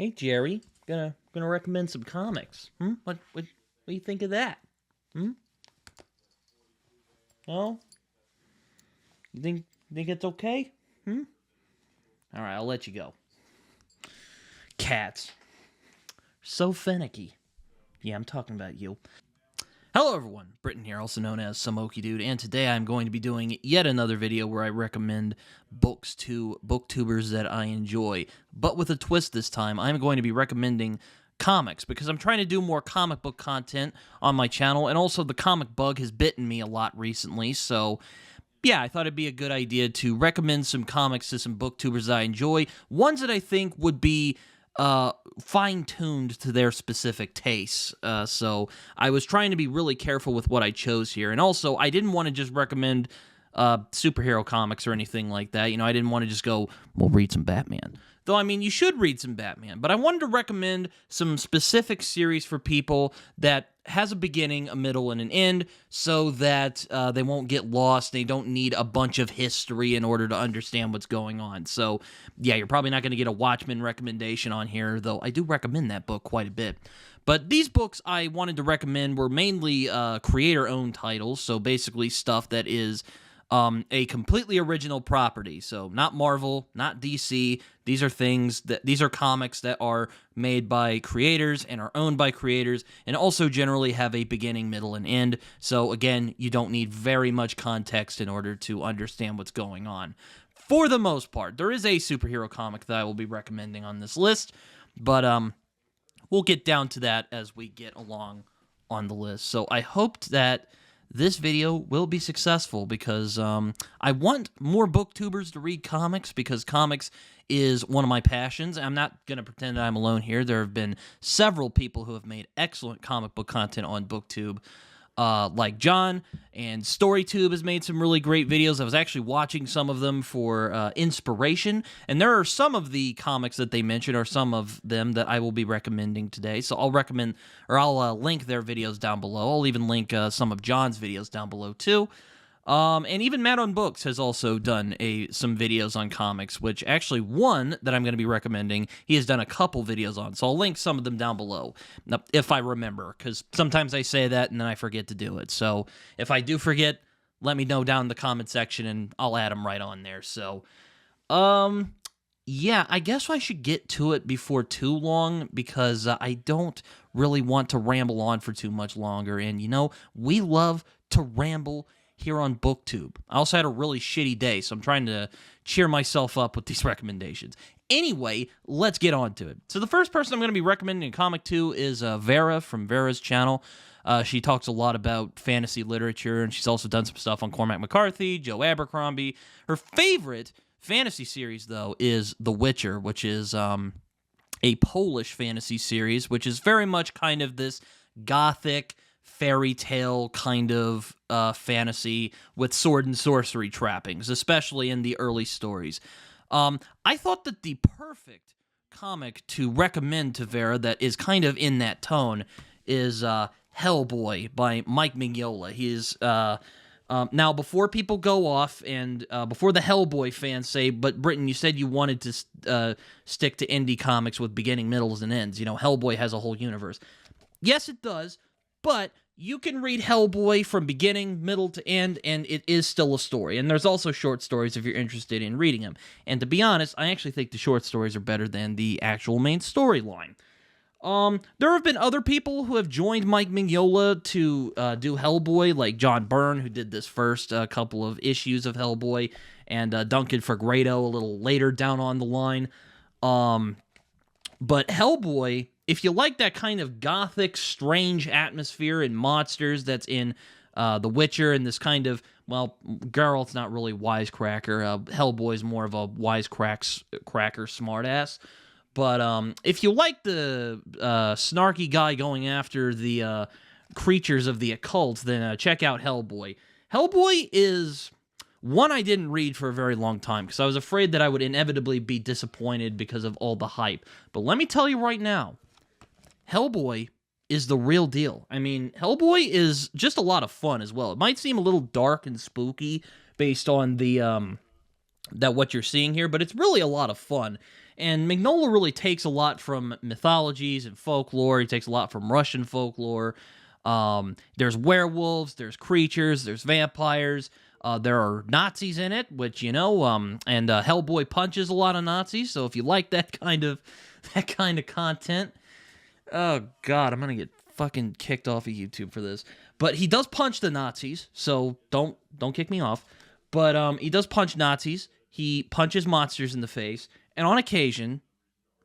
Hey Jerry, gonna recommend some comics. What do you think of that? Oh, you think it's okay? All right, I'll let you go. Cats, so finicky. Yeah, I'm talking about you. Hello everyone, Britton here, also known as Samoki Dude, and today I'm going to be doing yet another video where I recommend books to booktubers that I enjoy. But with a twist this time, I'm going to be recommending comics, because I'm trying to do more comic book content on my channel, and also the comic bug has bitten me a lot recently, so yeah, I thought it'd be a good idea to recommend some comics to some booktubers that I enjoy, ones that I think would be fine-tuned to their specific tastes. So I was trying to be really careful with what I chose here. And also, I didn't want to just recommend superhero comics or anything like that. You know, I didn't want to just go, well, read some Batman. Though, I mean, you should read some Batman. But I wanted to recommend some specific series for people that has a beginning, a middle, and an end, so that they won't get lost. They don't need a bunch of history in order to understand what's going on. So, yeah, you're probably not going to get a Watchmen recommendation on here, though I do recommend that book quite a bit. But these books I wanted to recommend were mainly creator-owned titles, so basically stuff that is a completely original property. So not Marvel, not DC. These are comics that are made by creators and are owned by creators, and also generally have a beginning, middle, and end. So again, you don't need very much context in order to understand what's going on. For the most part, there is a superhero comic that I will be recommending on this list, but we'll get down to that as we get along on the list. So I hoped that this video will be successful, because I want more booktubers to read comics, because comics is one of my passions. I'm not going to pretend that I'm alone here. There have been several people who have made excellent comic book content on BookTube, like John, and StoryTube has made some really great videos. I was actually watching some of them for inspiration, and there are some of the comics that they mentioned, or some of them that I will be recommending today. So I'll link their videos down below. I'll even link some of John's videos down below too. And even Matt on Books has also done some videos on comics, which actually one that I'm going to be recommending, he has done a couple videos on, so I'll link some of them down below, if I remember, because sometimes I say that and then I forget to do it. So if I do forget, let me know down in the comment section and I'll add them right on there. So, yeah, I guess I should get to it before too long, because I don't really want to ramble on for too much longer, and you know, we love to ramble here on BookTube. I also had a really shitty day, so I'm trying to cheer myself up with these recommendations. Anyway, let's get on to it. So the first person I'm going to be recommending a comic to is Vera from Vera's channel. She talks a lot about fantasy literature, and she's also done some stuff on Cormac McCarthy, Joe Abercrombie. Her favorite fantasy series, though, is The Witcher, which is a Polish fantasy series, which is very much kind of this gothic fairy tale kind of fantasy with sword and sorcery trappings, especially in the early stories. I thought that the perfect comic to recommend to Vera that is kind of in that tone is Hellboy by Mike Mignola. He is now, before people go off and before the Hellboy fans say, but Britton, you said you wanted to stick to indie comics with beginning, middles, and ends. You know, Hellboy has a whole universe. Yes, it does, but you can read Hellboy from beginning, middle to end, and it is still a story. And there's also short stories if you're interested in reading them. And to be honest, I actually think the short stories are better than the actual main storyline. There have been other people who have joined Mike Mignola to do Hellboy, like John Byrne, who did this first couple of issues of Hellboy, and Duncan Fegredo a little later down on the line. But Hellboy, if you like that kind of gothic, strange atmosphere and monsters that's in The Witcher, and this kind of, well, Geralt's not really wisecracker. Hellboy's more of a wisecracker smartass. But if you like the snarky guy going after the creatures of the occult, then check out Hellboy. Hellboy is one I didn't read for a very long time, because I was afraid that I would inevitably be disappointed because of all the hype. But let me tell you right now, Hellboy is the real deal. I mean, Hellboy is just a lot of fun as well. It might seem a little dark and spooky based on the what you're seeing here, but it's really a lot of fun. And Mignola really takes a lot from mythologies and folklore. He takes a lot from Russian folklore. There's werewolves, there's creatures, there's vampires. There are Nazis in it, which, and Hellboy punches a lot of Nazis. So if you like that kind of content, oh God, I'm gonna get fucking kicked off of YouTube for this. But he does punch the Nazis, so don't kick me off. But he does punch Nazis. He punches monsters in the face, and on occasion,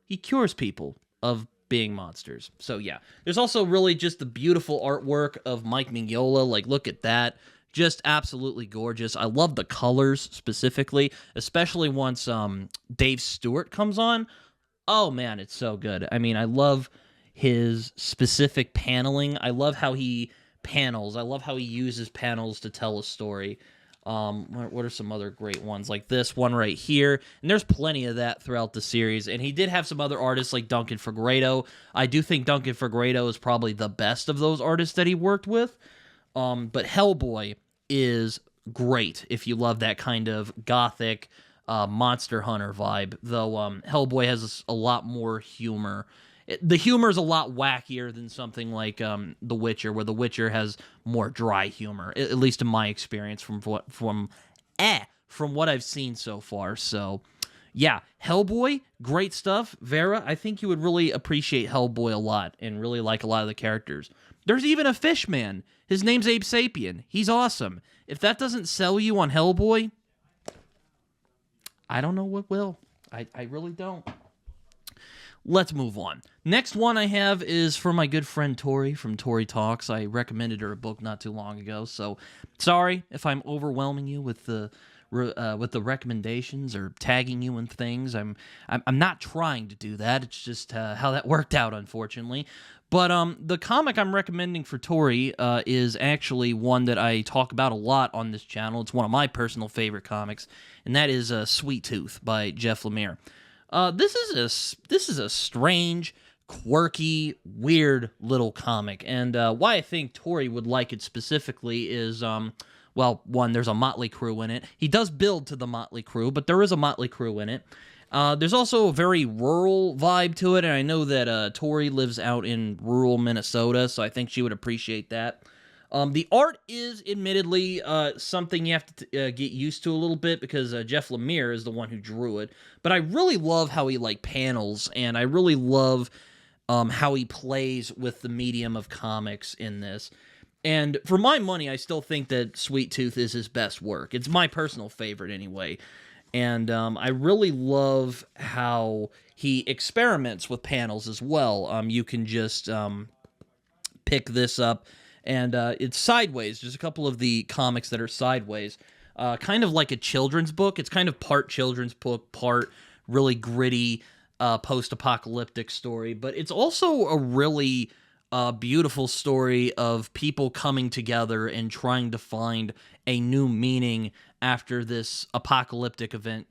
he cures people of being monsters. So yeah, there's also really just the beautiful artwork of Mike Mignola. Like, look at that. Just absolutely gorgeous. I love the colors specifically, especially once Dave Stewart comes on. Oh man, it's so good. I mean, I love his specific paneling. I love how he panels. I love how he uses panels to tell a story. What are some other great ones? Like this one right here. And there's plenty of that throughout the series. And he did have some other artists like Duncan Fegredo. I do think Duncan Fegredo is probably the best of those artists that he worked with. But Hellboy is great if you love that kind of gothic Monster Hunter vibe. Though Hellboy has a lot more humor. The humor is a lot wackier than something like The Witcher, where The Witcher has more dry humor, at least in my experience from what I've seen so far. So, yeah, Hellboy, great stuff. Vera, I think you would really appreciate Hellboy a lot and really like a lot of the characters. There's even a fish man. His name's Abe Sapien. He's awesome. If that doesn't sell you on Hellboy, I don't know what will. I really don't. Let's move on. Next one I have is for my good friend Tori from Tori Talks. I recommended her a book not too long ago, so sorry if I'm overwhelming you with the recommendations or tagging you in things. I'm not trying to do that. It's just how that worked out, unfortunately. But the comic I'm recommending for Tori is actually one that I talk about a lot on this channel. It's one of my personal favorite comics, and that is Sweet Tooth by Jeff Lemire. This is a strange, quirky, weird little comic, and why I think Tori would like it specifically is, well, one, there's a motley crew in it. He does build to the motley crew, but there is a motley crew in it. There's also a very rural vibe to it, and I know that Tori lives out in rural Minnesota, so I think she would appreciate that. The art is admittedly something you have to get used to a little bit because Jeff Lemire is the one who drew it. But I really love how he panels, and I really love how he plays with the medium of comics in this. And for my money, I still think that Sweet Tooth is his best work. It's my personal favorite anyway. And I really love how he experiments with panels as well. You can just pick this up. And it's sideways. There's a couple of the comics that are sideways. Kind of like a children's book. It's kind of part children's book, part really gritty post-apocalyptic story. But it's also a really beautiful story of people coming together and trying to find a new meaning after this apocalyptic event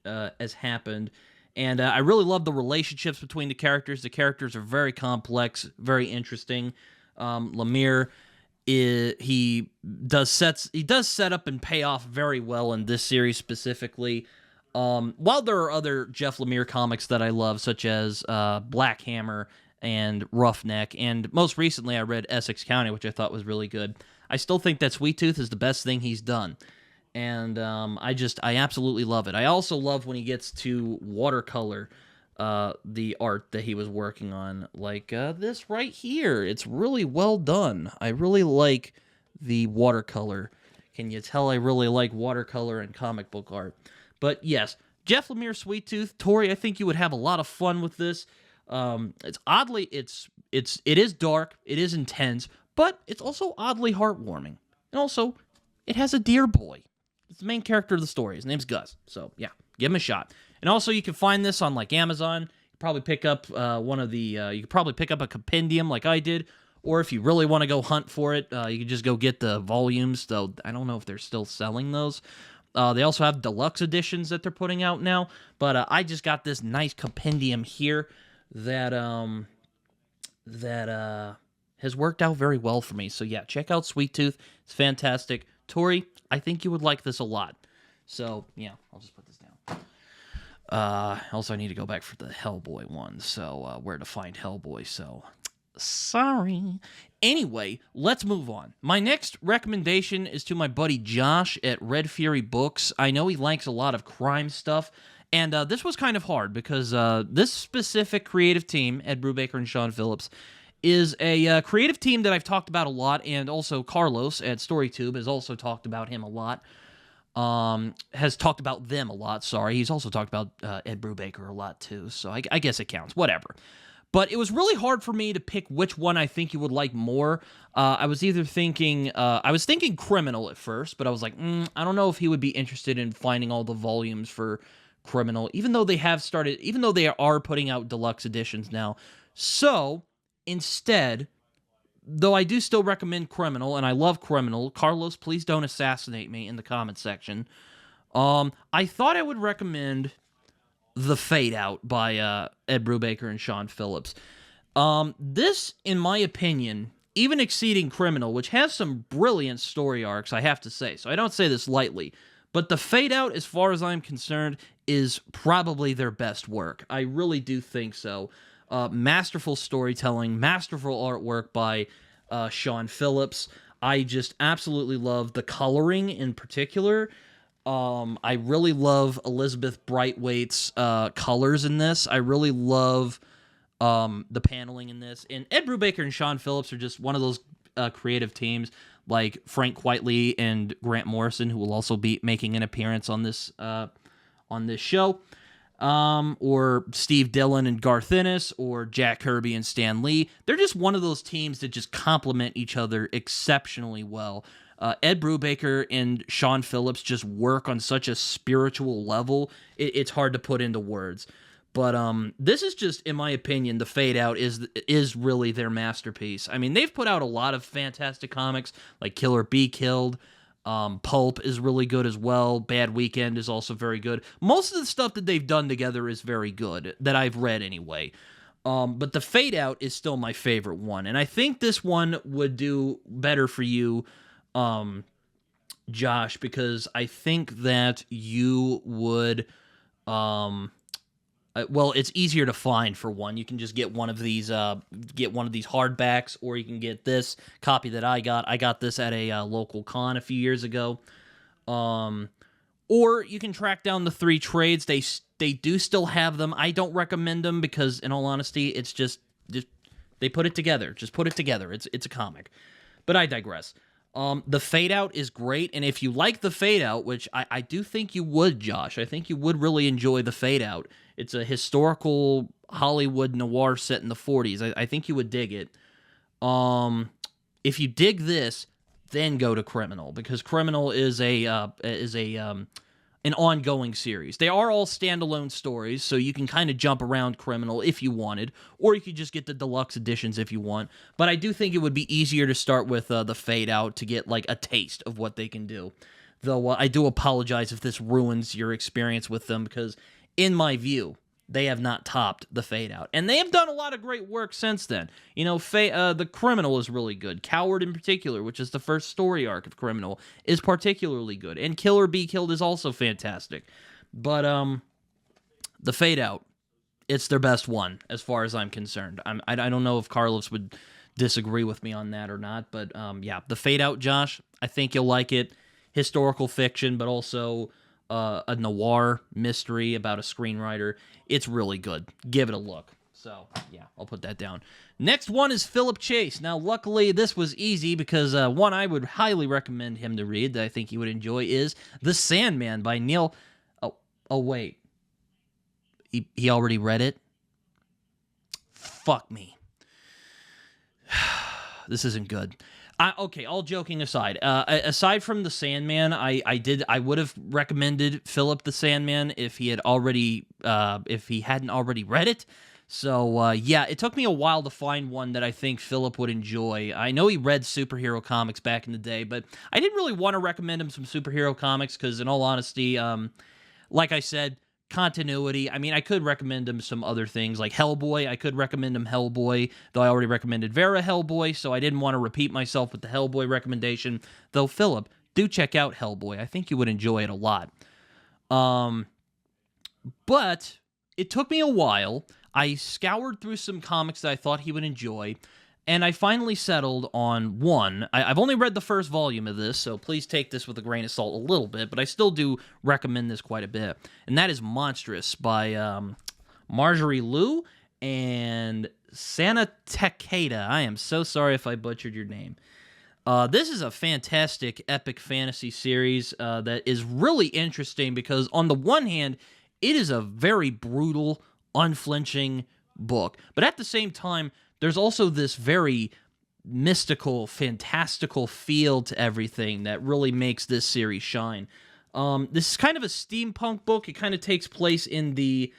has happened. And I really love the relationships between the characters. The characters are very complex, very interesting. Lemire, he does set up and pay off very well in this series specifically. While there are other Jeff Lemire comics that I love, such as Black Hammer and Roughneck, and most recently I read Essex County, which I thought was really good, I still think that Sweet Tooth is the best thing he's done. And I absolutely love it. I also love when he gets to watercolor the art that he was working on, like this right here. It's really well done. I really like the watercolor. Can you tell I really like watercolor and comic book art? But yes, Jeff Lemire, Sweet Tooth. Tori, I think you would have a lot of fun with this. It is dark, it is intense, but it's also oddly heartwarming. And also, it has a deer boy. It's the main character of the story. His name's Gus. So yeah, give him a shot. And also, you can find this on Amazon. You can probably pick up you could probably pick up a compendium like I did, or if you really want to go hunt for it, you can just go get the volumes. Though I don't know if they're still selling those. They also have deluxe editions that they're putting out now. But I just got this nice compendium here that has worked out very well for me. So yeah, check out Sweet Tooth. It's fantastic. Tori, I think you would like this a lot. So yeah, I'll just put this down. Also, I need to go back for the Hellboy one, so where to find Hellboy, so sorry. Anyway, let's move on. My next recommendation is to my buddy Josh at Red Fury Books. I know he likes a lot of crime stuff, and this was kind of hard because this specific creative team, Ed Brubaker and Sean Phillips, is a creative team that I've talked about a lot, and also Carlos at StoryTube has also talked about him a lot. Has talked about them a lot, sorry. He's also talked about Ed Brubaker a lot, too, so I guess it counts, whatever. But it was really hard for me to pick which one I think you would like more. I was thinking Criminal at first, but I was like, I don't know if he would be interested in finding all the volumes for Criminal, even though they are putting out deluxe editions now. So, instead, though I do still recommend Criminal, and I love Criminal, Carlos, please don't assassinate me in the comment section. I thought I would recommend The Fade Out by Ed Brubaker and Sean Phillips. This, in my opinion, even exceeding Criminal, which has some brilliant story arcs, I have to say, so I don't say this lightly, but The Fade Out, as far as I'm concerned, is probably their best work. I really do think so. Masterful storytelling, masterful artwork by Sean Phillips. I just absolutely love the coloring in particular. I really love Elizabeth Brightwaite's colors in this. I really love the paneling in this. And Ed Brubaker and Sean Phillips are just one of those creative teams, like Frank Quitely and Grant Morrison, who will also be making an appearance on this show. Or Steve Dillon and Garth Ennis, or Jack Kirby and Stan Lee. They're just one of those teams that just complement each other exceptionally well. Ed Brubaker and Sean Phillips just work on such a spiritual level, it's hard to put into words. But this is just, in my opinion, The Fade Out is really their masterpiece. I mean, they've put out a lot of fantastic comics, like Kill or Be Killed. Pulp is really good as well. Bad Weekend is also very good. Most of the stuff that they've done together is very good, that I've read anyway. But The Fade Out is still my favorite one, and I think this one would do better for you, Josh, because I think that you would... well, it's easier to find for one. You can just get one of these hardbacks, or you can get this copy that I got. I got this at a local con a few years ago. Or you can track down the 3 trades. They do still have them. I don't recommend them because, in all honesty, it's just they put it together. Just put it together. It's a comic. But I digress. The Fade Out is great, and if you like The Fade Out, which I do think you would, Josh, I think you would really enjoy The Fade Out. It's a historical Hollywood noir set in the 40s. I think you would dig it. If you dig this, then go to Criminal, because Criminal is an ongoing series. They are all standalone stories, so you can kind of jump around Criminal if you wanted, or you could just get the deluxe editions if you want. But I do think it would be easier to start with The Fade Out to get like a taste of what they can do. Though I do apologize if this ruins your experience with them, because in my view, they have not topped The Fade Out. And they have done a lot of great work since then. You know, The Criminal is really good. Coward in particular, which is the first story arc of Criminal, is particularly good. And Kill or Be Killed is also fantastic. But The Fade Out, it's their best one, as far as I'm concerned. I don't know if Carlos would disagree with me on that or not, but yeah, The Fade Out, Josh, I think you'll like it. Historical fiction, but also a noir mystery about a screenwriter. It's really good. Give it a look. So, yeah, I'll put that down. Next one is Philip Chase. Now, luckily, this was easy because one I would highly recommend him to read that I think he would enjoy is The Sandman by Neil... Oh, wait. He already read it? Fuck me. This isn't good. Okay, all joking aside, aside from The Sandman, I would have recommended Philip The Sandman if he hadn't already read it. So yeah, it took me a while to find one that I think Philip would enjoy. I know he read superhero comics back in the day, but I didn't really want to recommend him some superhero comics because, in all honesty, like I said, continuity. I mean, I could recommend him some other things like Hellboy. I could recommend him Hellboy, though I already recommended Vera Hellboy, so I didn't want to repeat myself with the Hellboy recommendation. Though, Philip, do check out Hellboy. I think you would enjoy it a lot. But it took me a while. I scoured through some comics that I thought he would enjoy, and I finally settled on one. I've only read the first volume of this, so please take this with a grain of salt a little bit, but I still do recommend this quite a bit. And that is Monstrous by Marjorie Liu and Sana Takeda. I am so sorry if I butchered your name. This is a fantastic epic fantasy series that is really interesting because, on the one hand, it is a very brutal, unflinching book. But at the same time, there's also this very mystical, fantastical feel to everything that really makes this series shine. This is kind of a steampunk book. It kind of takes place in the...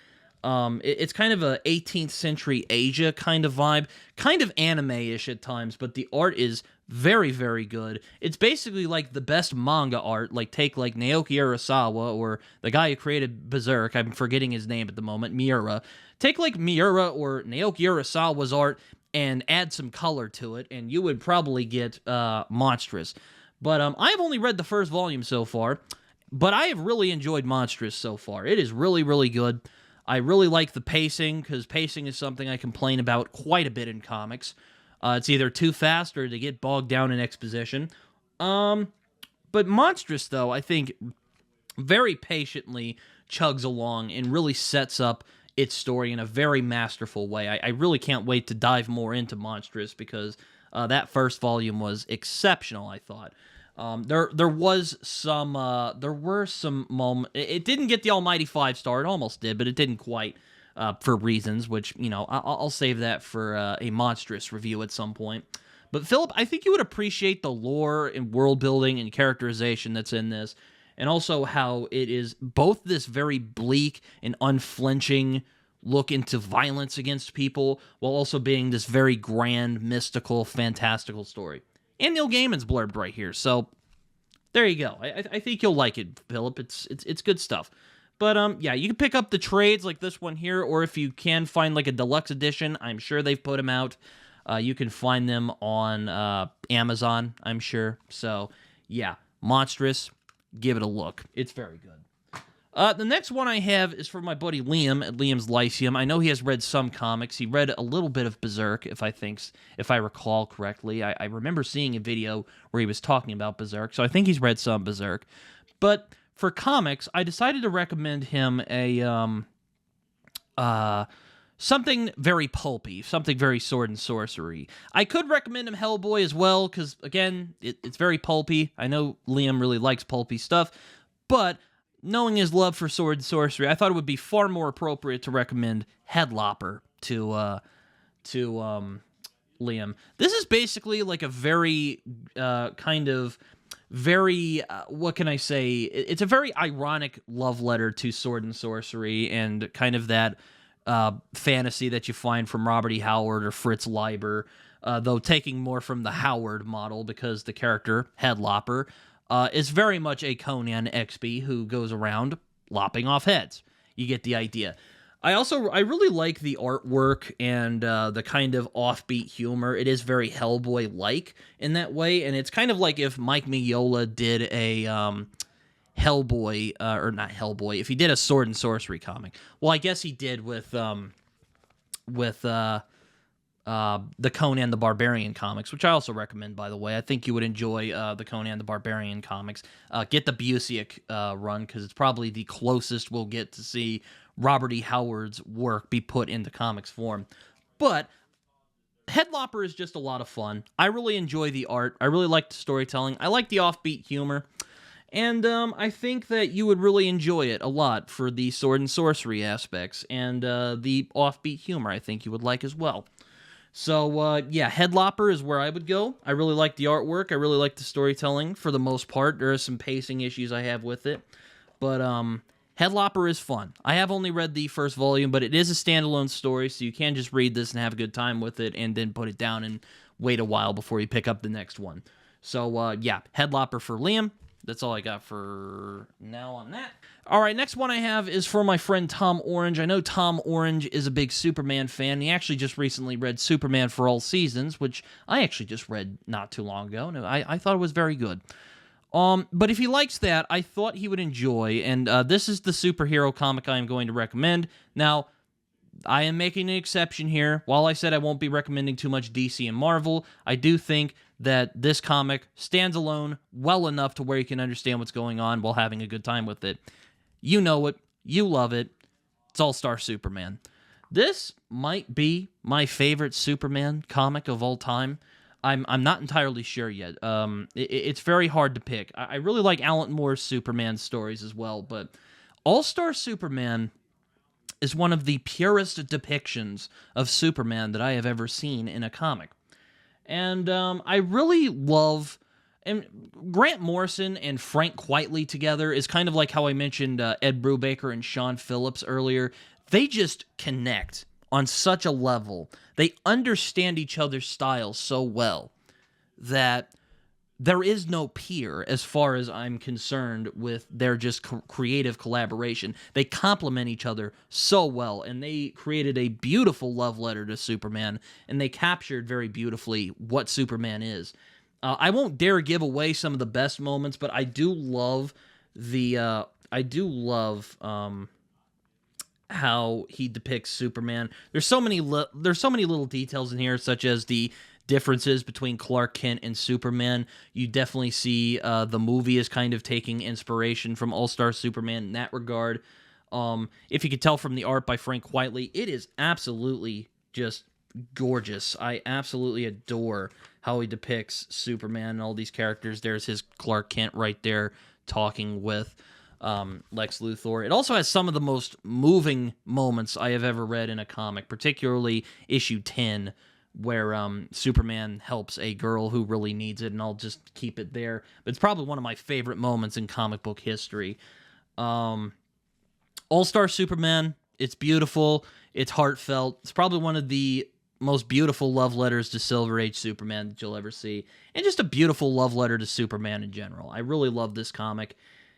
it's kind of a 18th century Asia kind of vibe. Kind of anime-ish at times, but the art is very, very good. It's basically like the best manga art. Like, take like Naoki Urasawa, or the guy who created Berserk. I'm forgetting his name at the moment. Miura. Take like Miura or Naoki Urasawa's art and add some color to it, and you would probably get Monstrous. But I've only read the first volume so far, but I have really enjoyed Monstrous so far. It is really, really good. I really like the pacing, because pacing is something I complain about quite a bit in comics. It's either too fast or they get bogged down in exposition. But Monstrous, though, I think very patiently chugs along and really sets up its story in a very masterful way. I really can't wait to dive more into Monstrous, because that first volume was exceptional, I thought. There were some moments. It didn't get the almighty 5-star. It almost did, but it didn't quite, for reasons which, I'll save that for a Monstrous review at some point. But Philip, I think you would appreciate the lore and world building and characterization that's in this, and also how it is both this very bleak and unflinching look into violence against people, while also being this very grand, mystical, fantastical story. And Neil Gaiman's blurbed right here, so there you go. I think you'll like it, Philip. It's good stuff. But yeah, you can pick up the trades like this one here, or if you can find like a deluxe edition, I'm sure they've put them out. You can find them on Amazon, I'm sure. So yeah, Monstrous, give it a look. It's very good. The next one I have is for my buddy Liam at Liam's Lyceum. I know he has read some comics. He read a little bit of Berserk, if I recall correctly. I remember seeing a video where he was talking about Berserk, so I think he's read some Berserk. But for comics, I decided to recommend him a something very pulpy, something very sword and sorcery. I could recommend him Hellboy as well, because again, it's very pulpy. I know Liam really likes pulpy stuff, but knowing his love for sword and sorcery, I thought it would be far more appropriate to recommend Headlopper to Liam. This is basically like a very what can I say? It's a very ironic love letter to sword and sorcery, and kind of that fantasy that you find from Robert E. Howard or Fritz Leiber, though taking more from the Howard model, because the character, Headlopper, is very much a Conan XB who goes around lopping off heads. You get the idea. I really like the artwork and the kind of offbeat humor. It is very Hellboy-like in that way, and it's kind of like if Mike Mignola did a Hellboy, or not Hellboy, if he did a sword and sorcery comic. Well, I guess he did with the Conan the Barbarian comics, which I also recommend, by the way. I think you would enjoy the Conan the Barbarian comics. Get the Busiek run, because it's probably the closest we'll get to see Robert E. Howard's work be put into comics form. But Headlopper is just a lot of fun. I really enjoy the art. I really like the storytelling. I like the offbeat humor. And I think that you would really enjoy it a lot for the sword and sorcery aspects. And the offbeat humor I think you would like as well. So, yeah, Headlopper is where I would go. I really like the artwork. I really like the storytelling for the most part. There are some pacing issues I have with it. But Headlopper is fun. I have only read the first volume, but it is a standalone story, so you can just read this and have a good time with it and then put it down and wait a while before you pick up the next one. So, yeah, Headlopper for Liam. That's all I got for now on that. All right, next one I have is for my friend Tom Orange. I know Tom Orange is a big Superman fan. He actually just recently read Superman for All Seasons, which I actually just read not too long ago, and I thought it was very good. But if he likes that, I thought he would enjoy, and this is the superhero comic I am going to recommend. Now, I am making an exception here. While I said I won't be recommending too much DC and Marvel, I do think that this comic stands alone well enough to where you can understand what's going on while having a good time with it. You know it. You love it. It's All-Star Superman. This might be my favorite Superman comic of all time. I'm not entirely sure yet. It's very hard to pick. I really like Alan Moore's Superman stories as well, but All-Star Superman is one of the purest depictions of Superman that I have ever seen in a comic. And I really love... And Grant Morrison and Frank Quitely together is kind of like how I mentioned Ed Brubaker and Sean Phillips earlier. They just connect on such a level. They understand each other's styles so well that there is no peer as far as I'm concerned with their just creative collaboration. They complement each other so well, and they created a beautiful love letter to Superman, and they captured very beautifully what Superman is. I won't dare give away some of the best moments, but I do love how he depicts Superman. There's so many little details in here, such as the differences between Clark Kent and Superman. You definitely see the movie is kind of taking inspiration from All-Star Superman in that regard. If you could tell from the art by Frank Quitely, it is absolutely just gorgeous. I absolutely adore how he depicts Superman and all these characters. There's his Clark Kent right there talking with Lex Luthor. It also has some of the most moving moments I have ever read in a comic, particularly issue 10, where Superman helps a girl who really needs it, and I'll just keep it there. But it's probably one of my favorite moments in comic book history. All-Star Superman, it's beautiful, it's heartfelt, it's probably one of the most beautiful love letters to Silver Age Superman that you'll ever see, and just a beautiful love letter to Superman in general. I really love this comic,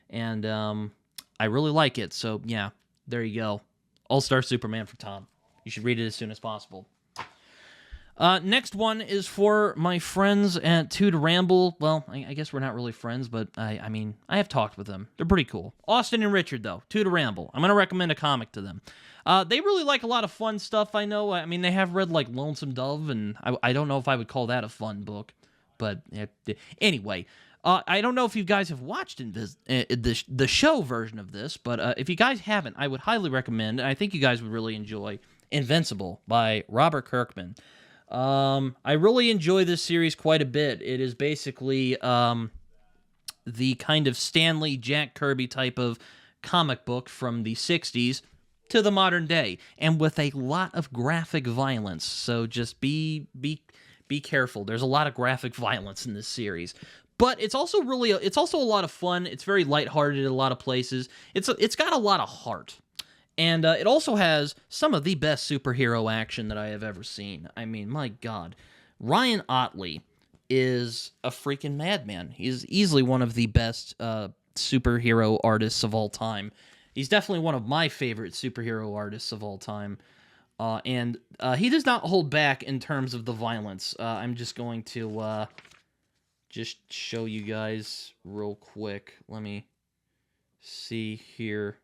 and I really like it, so yeah, there you go. All-Star Superman for Tom. You should read it as soon as possible. Next one is for my friends at Two to Ramble. Well, I guess we're not really friends, but I mean, I have talked with them. They're pretty cool. Austin and Richard, though, Two to Ramble. I'm going to recommend a comic to them. They really like a lot of fun stuff, I know. I mean, they have read, like, Lonesome Dove, and I don't know if I would call that a fun book. But anyway, I don't know if you guys have watched the show version of this, but if you guys haven't, I would highly recommend, and I think you guys would really enjoy, Invincible by Robert Kirkman. I really enjoy this series quite a bit. It is basically the kind of Stan Lee, Jack Kirby type of comic book from the 60s to the modern day, and with a lot of graphic violence. So just be careful. There's a lot of graphic violence in this series. But it's also a lot of fun. It's very lighthearted in a lot of places. It's got a lot of heart. And it also has some of the best superhero action that I have ever seen. I mean, my God. Ryan Ottley is a freaking madman. He's easily one of the best superhero artists of all time. He's definitely one of my favorite superhero artists of all time. And he does not hold back in terms of the violence. I'm just going to just show you guys real quick. Let me see here.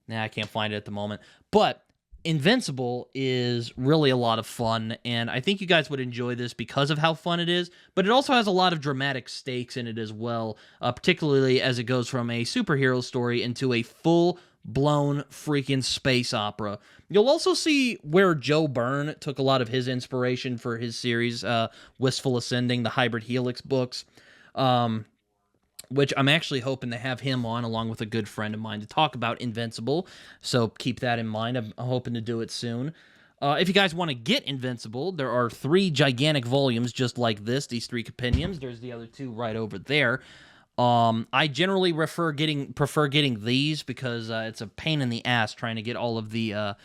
Nah, I can't find it at the moment. But Invincible is really a lot of fun, and I think you guys would enjoy this because of how fun it is, but it also has a lot of dramatic stakes in it as well, particularly as it goes from a superhero story into a full-blown freaking space opera. You'll also see where Joe Byrne took a lot of his inspiration for his series, Wistful Ascending, the Hybrid Helix books, which I'm actually hoping to have him on along with a good friend of mine to talk about Invincible, so keep that in mind. I'm hoping to do it soon. If you guys want to get Invincible, there are 3 gigantic volumes just like this, these 3 compendiums. There's the other 2 right over there. I generally prefer getting these because it's a pain in the ass trying to get all of the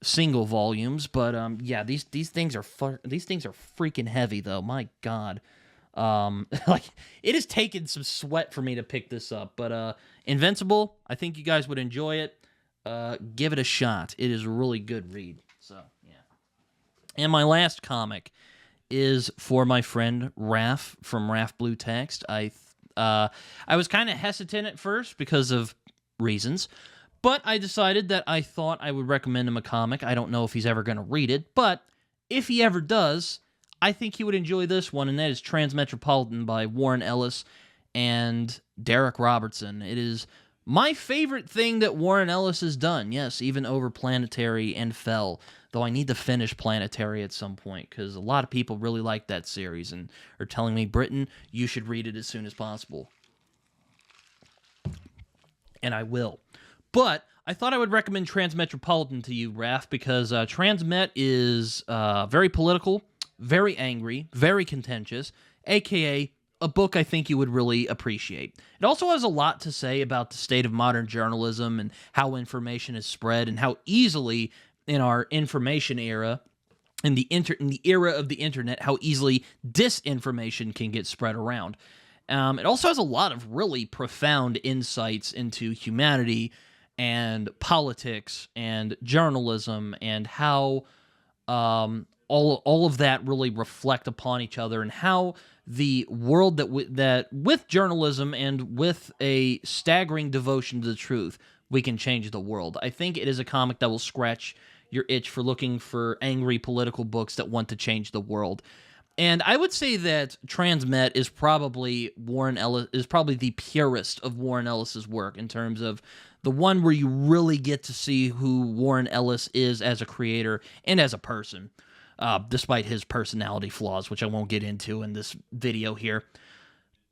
single volumes, but yeah, these things are freaking heavy though. My God. Like, it has taken some sweat for me to pick this up, but Invincible, I think you guys would enjoy it. Give it a shot. It is a really good read. So yeah. And my last comic is for my friend Raph from Raph Blue Text. I was kind of hesitant at first because of reasons, but I decided that I thought I would recommend him a comic. I don't know if he's ever going to read it, but if he ever does, I think he would enjoy this one, and that is Transmetropolitan by Warren Ellis and Derek Robertson. It is my favorite thing that Warren Ellis has done, yes, even over Planetary and Fell, though I need to finish Planetary at some point, because a lot of people really like that series and are telling me, Britton, you should read it as soon as possible. And I will. But I thought I would recommend Transmetropolitan to you, Raph, because Transmet is very political, very angry, very contentious, aka a book I think you would really appreciate. It also has a lot to say about the state of modern journalism and how information is spread and how easily in our information era, in the era of the internet, how easily disinformation can get spread around. It also has a lot of really profound insights into humanity and politics and journalism and how all of that really reflect upon each other, and how the world that with journalism and with a staggering devotion to the truth, we can change the world. I think it is a comic that will scratch your itch for looking for angry political books that want to change the world. And I would say that Transmet is probably the purest of Warren Ellis's work, in terms of the one where you really get to see who Warren Ellis is as a creator and as a person, despite his personality flaws, which I won't get into in this video here.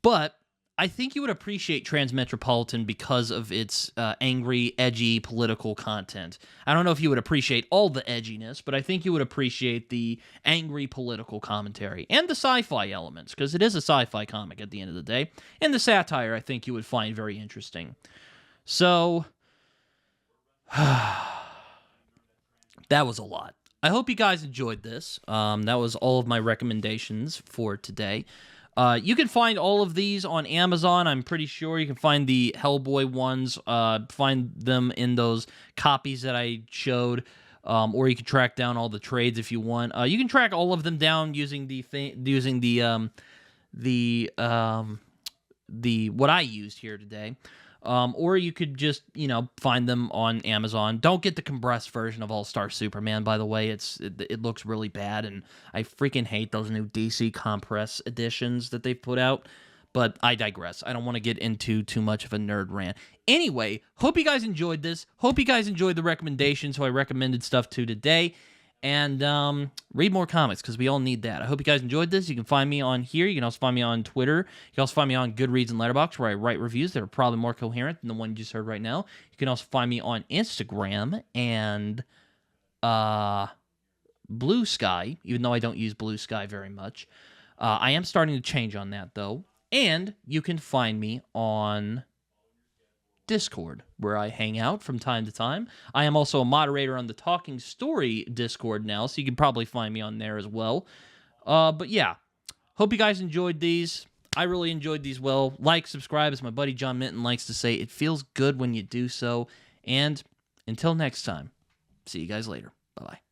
But I think you would appreciate Transmetropolitan because of its angry, edgy political content. I don't know if you would appreciate all the edginess, but I think you would appreciate the angry political commentary and the sci-fi elements, because it is a sci-fi comic at the end of the day. And the satire, I think you would find very interesting. So, that was a lot. I hope you guys enjoyed this. That was all of my recommendations for today. You can find all of these on Amazon. I'm pretty sure you can find the Hellboy ones, find them in those copies that I showed, or you can track down all the trades if you want. You can track all of them down using what I used here today. Or you could just, find them on Amazon. Don't get the compressed version of All-Star Superman, by the way. It looks really bad, and I freaking hate those new DC compress editions that they've put out. But I digress. I don't want to get into too much of a nerd rant. Anyway, hope you guys enjoyed this. Hope you guys enjoyed the recommendations who I recommended stuff to today. And read more comics, because we all need that. I hope you guys enjoyed this. You can find me on here. You can also find me on Twitter. You can also find me on Goodreads and Letterboxd, where I write reviews that are probably more coherent than the one you just heard right now. You can also find me on Instagram and Blue Sky, even though I don't use Blue Sky very much. I am starting to change on that, though. And you can find me on Discord, where I hang out from time to time. I am also a moderator on the Talking Story Discord now, so you can probably find me on there as well. But yeah, hope you guys enjoyed these. I really enjoyed these. Well, like, subscribe, as my buddy John Minton likes to say. It feels good when you do so. And until next time, see you guys later. Bye-bye.